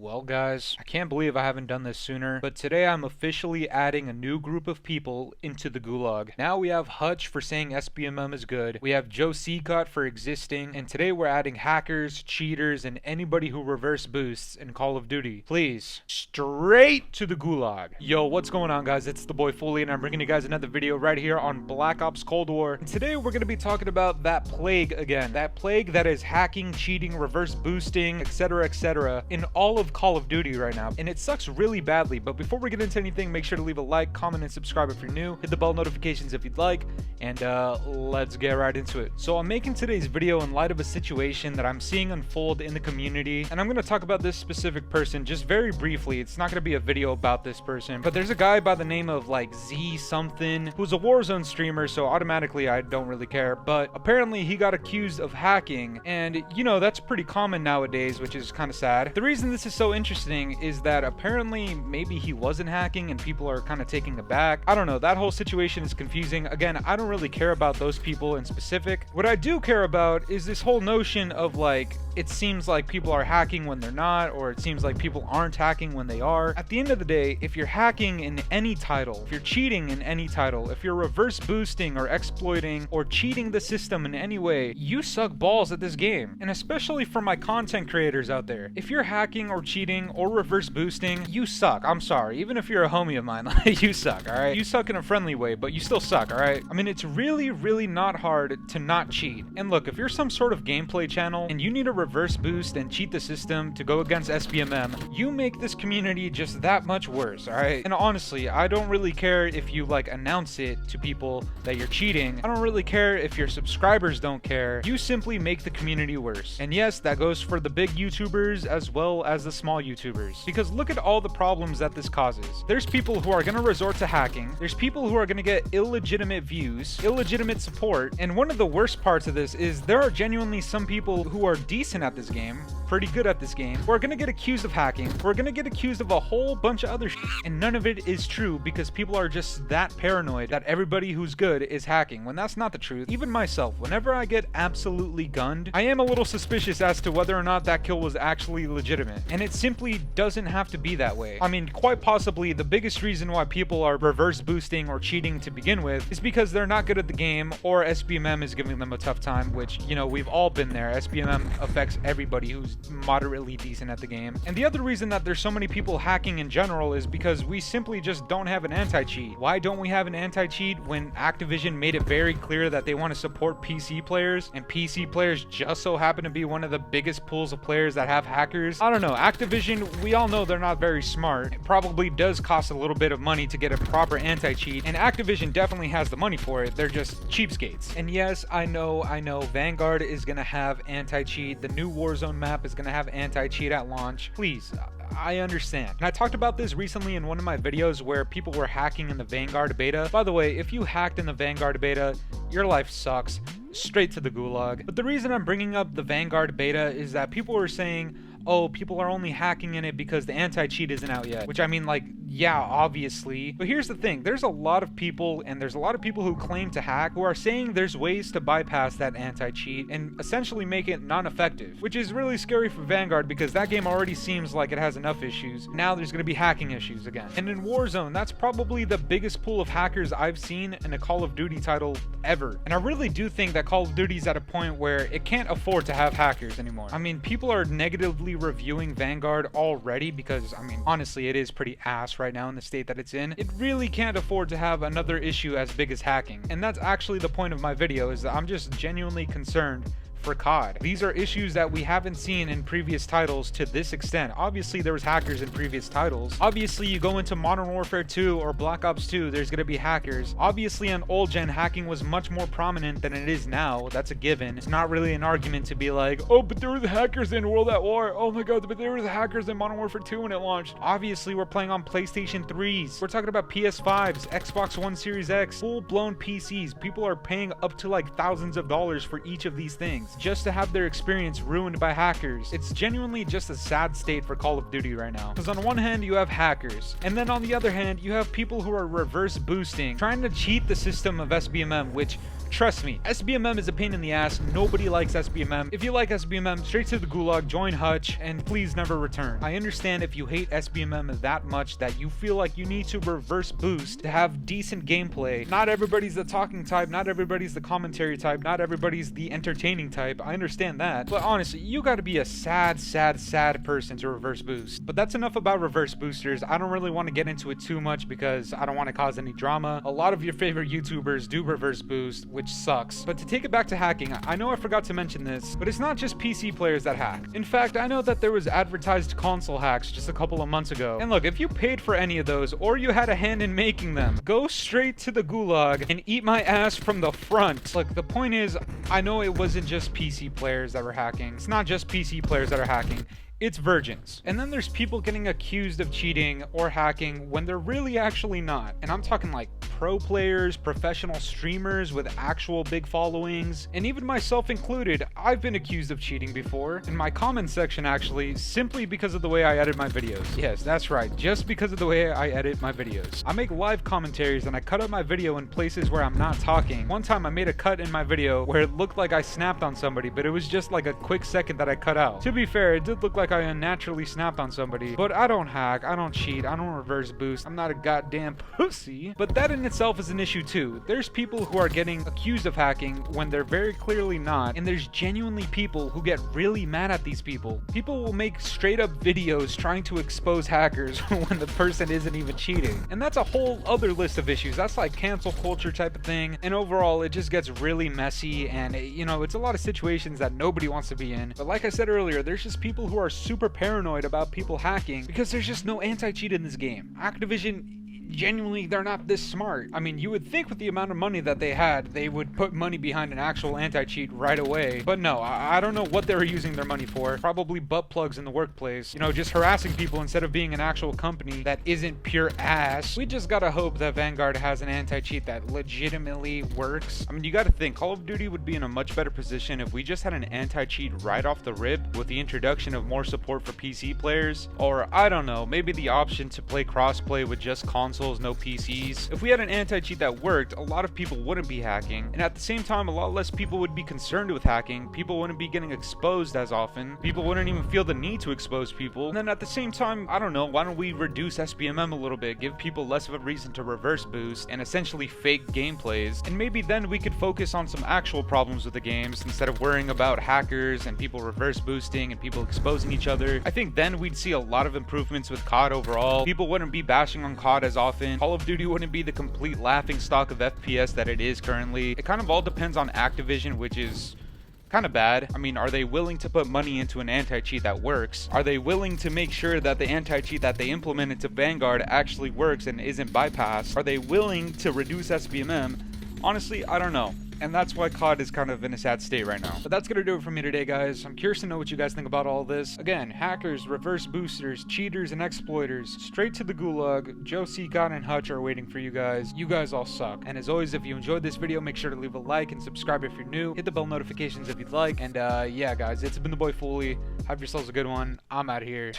Well guys, I can't believe I haven't done this sooner, but today I'm officially adding a new group of people into the gulag. Now we have Hutch for saying SBMM is good, we have Joe Seacott for existing, and today we're adding hackers, cheaters, and anybody who reverse boosts in Call of Duty. Please, straight to the gulag. Yo, what's going on guys? It's the boy Fooly, and I'm bringing you guys another video right here on Black Ops Cold War. And today we're going to be talking about that plague again. That plague that is hacking, cheating, reverse boosting, etc., in all of Call of Duty right now, and it sucks really badly. But before we get into anything, make sure to leave a like, comment, and subscribe if you're new. Hit the bell notifications if you'd like, and let's get right into it. So I'm making today's video in light of a situation that I'm seeing unfold in the community, and I'm going to talk about this specific person just very briefly. It's not going to be a video about this person, but there's a guy by the name of like Z something who's a Warzone streamer, so automatically I don't really care, but apparently he got accused of hacking, and you know, that's pretty common nowadays, which is kind of sad. The reason this is so interesting is that apparently maybe he wasn't hacking and people are kind of taking it back. I don't know, that whole situation is confusing. Again, I don't really care about those people in specific. What I do care about is this whole notion of like, it seems like people are hacking when they're not, or it seems like people aren't hacking when they are. At the end of the day, if you're hacking in any title, if you're cheating in any title, if you're reverse boosting or exploiting or cheating the system in any way, you suck balls at this game. And especially for my content creators out there, if you're hacking or cheating or reverse boosting, you suck. I'm sorry. Even if you're a homie of mine, you suck, alright? You suck in a friendly way, but you still suck, alright? I mean, it's really not hard to not cheat. And look, if you're some sort of gameplay channel and you need a reverse boost and cheat the system to go against SBMM, you make this community just that much worse, alright? And honestly, I don't really care if you like announce it to people that you're cheating. I don't really care if your subscribers don't care. You simply make the community worse. And yes, that goes for the big YouTubers as well as the small YouTubers. Because look at all the problems that this causes. There's people who are going to resort to hacking. There's people who are going to get illegitimate views, illegitimate support. And one of the worst parts of this is there are genuinely some people who are decent at this game, pretty good at this game, who are going to get accused of hacking. We're going to get accused of a whole bunch of other shit. And none of it is true because people are just that paranoid that everybody who's good is hacking, when that's not the truth. Even myself, whenever I get absolutely gunned, I am a little suspicious as to whether or not that kill was actually legitimate. And it simply doesn't have to be that way. I mean, quite possibly the biggest reason why people are reverse boosting or cheating to begin with is because they're not good at the game, or SBMM is giving them a tough time, which, you know, we've all been there. SBMM affects everybody who's moderately decent at the game. And the other reason that there's so many people hacking in general is because we simply just don't have an anti-cheat. Why don't we have an anti-cheat when Activision made it very clear that they want to support PC players, and PC players just so happen to be one of the biggest pools of players that have hackers? I don't know. Activision, we all know they're not very smart. It probably does cost a little bit of money to get a proper anti-cheat, and Activision definitely has the money for it. They're just cheapskates. And yes, I know, Vanguard is gonna have anti-cheat. The new Warzone map is gonna have anti-cheat at launch. Please, I understand. And I talked about this recently in one of my videos where people were hacking in the Vanguard beta. By the way, if you hacked in the Vanguard beta, your life sucks. Straight to the gulag. But the reason I'm bringing up the Vanguard beta is that people were saying, oh, people are only hacking in it because the anti-cheat isn't out yet. Which, I mean, like, yeah, obviously. But here's the thing. There's a lot of people, and there's a lot of people who claim to hack, who are saying there's ways to bypass that anti-cheat and essentially make it non-effective. Which is really scary for Vanguard because that game already seems like it has enough issues. Now there's going to be hacking issues again. And in Warzone, that's probably the biggest pool of hackers I've seen in a Call of Duty title ever. And I really do think that Call of Duty's at a point where it can't afford to have hackers anymore. I mean, people are negatively reviewing Vanguard already because, I mean, honestly, it is pretty ass right now in the state that it's in. It really can't afford to have another issue as big as hacking. And that's actually the point of my video, is that I'm just genuinely concerned for COD. These are issues that we haven't seen in previous titles to this extent. Obviously, there was hackers in previous titles. Obviously, you go into Modern Warfare 2 or Black Ops 2, there's gonna be hackers. Obviously, on old gen, hacking was much more prominent than it is now. That's a given. It's not really an argument to be like, oh, but there were the hackers in World at War. Oh my god, but there were the hackers in Modern Warfare 2 when it launched. Obviously, we're playing on PlayStation 3s. We're talking about PS5s, Xbox One Series X, full-blown PCs. People are paying up to like thousands of dollars for each of these things just to have their experience ruined by hackers. It's genuinely just a sad state for Call of Duty right now. Because on one hand, you have hackers, and then on the other hand, you have people who are reverse boosting, trying to cheat the system of SBMM, which Trust me, SBMM is a pain in the ass. Nobody likes SBMM. If you like SBMM, straight to the gulag, join Hutch, and please never return. I understand if you hate SBMM that much that you feel like you need to reverse boost to have decent gameplay. Not everybody's the talking type, not everybody's the commentary type, not everybody's the entertaining type. I understand that. But honestly, you gotta be a sad person to reverse boost. But that's enough about reverse boosters. I don't really want to get into it too much because I don't want to cause any drama. A lot of your favorite YouTubers do reverse boost, which sucks. But to take it back to hacking, I know I forgot to mention this, but it's not just PC players that hack. In fact, I know that there was advertised console hacks just a couple of months ago. And look, if you paid for any of those or you had a hand in making them, go straight to the gulag and eat my ass from the front. Look, the point is, I know it wasn't just PC players that were hacking. It's not just PC players that are hacking. It's virgins. And then there's people getting accused of cheating or hacking when they're really actually not. And I'm talking like pro players, professional streamers with actual big followings, and even myself included. I've been accused of cheating before, in my comment section actually, simply because of the way I edit my videos. Yes, that's right, just because of the way I edit my videos. I make live commentaries and I cut out my video in places where I'm not talking. One time I made a cut in my video where it looked like I snapped on somebody, but it was just like a quick second that I cut out. To be fair, it did look like I unnaturally snapped on somebody, but I don't hack, I don't cheat, I don't reverse boost, I'm not a goddamn pussy. But that in itself is an issue too. There's people who are getting accused of hacking when they're very clearly not, and there's genuinely people who get really mad at these people. People will make straight up videos trying to expose hackers when the person isn't even cheating. And that's a whole other list of issues. That's like cancel culture type of thing, and overall it just gets really messy, and you know, it's a lot of situations that nobody wants to be in. But like I said earlier, there's just people who are super paranoid about people hacking because there's just no anti-cheat in this game. Activision, genuinely, they're not this smart. I mean, you would think with the amount of money that they had, they would put money behind an actual anti-cheat right away. But no, I don't know what they were using their money for. Probably butt plugs in the workplace. You know, just harassing people instead of being an actual company that isn't pure ass. We just gotta hope that Vanguard has an anti-cheat that legitimately works. I mean, you gotta think, Call of Duty would be in a much better position if we just had an anti-cheat right off the rip with the introduction of more support for PC players. Or, I don't know, maybe the option to play crossplay with just consoles, no PCs. If we had an anti-cheat that worked, a lot of people wouldn't be hacking, and at the same time a lot less people would be concerned with hacking. People wouldn't be getting exposed as often. People wouldn't even feel the need to expose people. And then at the same time, I don't know, why don't we reduce SBMM a little bit, give people less of a reason to reverse boost and essentially fake gameplays, and maybe then we could focus on some actual problems with the games instead of worrying about hackers and people reverse boosting and people exposing each other. I think then we'd see a lot of improvements with COD overall. People wouldn't be bashing on COD as often. Call of Duty wouldn't be the complete laughingstock of FPS that it is currently. It kind of all depends on Activision, which is kind of bad. I mean, are they willing to put money into an anti-cheat that works? Are they willing to make sure that the anti-cheat that they implement into Vanguard actually works and isn't bypassed? Are they willing to reduce SBMM? Honestly, I don't know. And that's why COD is kind of in a sad state right now. But that's gonna do it for me today, guys. I'm curious to know what you guys think about all this. Again, hackers, reverse boosters, cheaters, and exploiters, straight to the gulag. Joe Seacott and Hutch are waiting for you guys. You guys all suck. And as always, if you enjoyed this video, make sure to leave a like and subscribe if you're new. Hit the bell notifications if you'd like. And yeah, guys, it's been the boy Fooly. Have yourselves a good one. I'm out of here.